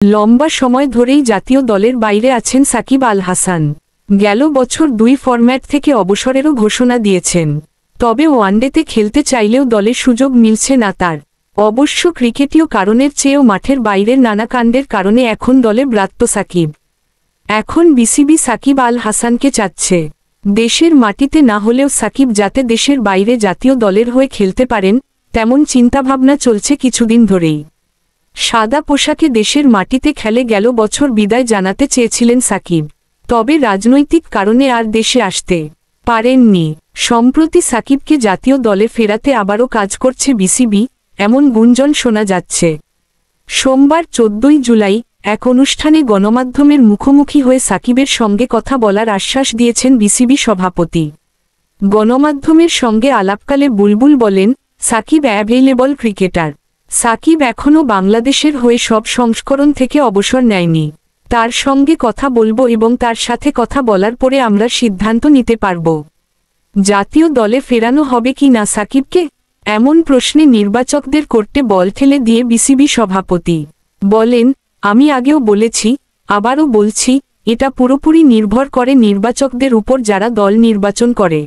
লম্বা সময় ধরেই জাতীয় দলের বাইরে আছেন সাকিব আল হাসান। গেল বছর 2 ফরম্যাট থেকে অবসরেরও ঘোষণা দিয়েছেন। তবে ওয়ানডেতে খেলতে চাইলেও দলে সুযোগ মিলছে না তার। অবশ্য ক্রিকেটীয় কারণের চেয়েও মাঠের বাইরের নানা কাণ্ডের কারণে এখন দলে ব্রাত্য সাকিব। এখন বিসিবি সাকিব আল হাসানকে চাচ্ছে। দেশের মাটিতে না হলেও সাকিব যাতে দেশের বাইরে জাতীয় দলের হয়ে খেলতে পারেন, তেমন চিন্তাভাবনা চলছে কিছুদিন ধরেই। সাদা পোশাকে দেশের মাটিতে খেলে গেল বছর বিদায় জানাতে চেয়েছিলেন সাকিব, তবে রাজনৈতিক কারণে আর দেশে আসতে পারেননি। সম্প্রতি সাকিবকে জাতীয় দলে ফেরাতে আবারও কাজ করছে বিসিবি, এমন গুঞ্জন শোনা যাচ্ছে। সোমবার 14 জুলাই এক অনুষ্ঠানে গণমাধ্যমের মুখোমুখি হয়ে সাকিবের সঙ্গে কথা বলার আশ্বাস দিয়েছেন বিসিবি সভাপতি। গণমাধ্যমের সঙ্গে আলাপকালে বুলবুল বলেন, সাকিব অ্যাভেইলেবল ক্রিকেটার। সাকিব এখনও বাংলাদেশের হয়ে সব সংস্করণ থেকে অবসর নেয়নি। তার সঙ্গে কথা বলবো এবং তার সাথে কথা বলার পরে আমরা সিদ্ধান্ত নিতে পারব জাতীয় দলে ফেরানো হবে কি না সাকিবকে। এমন প্রশ্নে নির্বাচকদের করতে বল ঠেলে দিয়ে বিসিবি সভাপতি বলেন, আমি আগেও বলেছি, আবারও বলছি, এটা পুরোপুরি নির্ভর করে নির্বাচকদের উপর যারা দল নির্বাচন করে।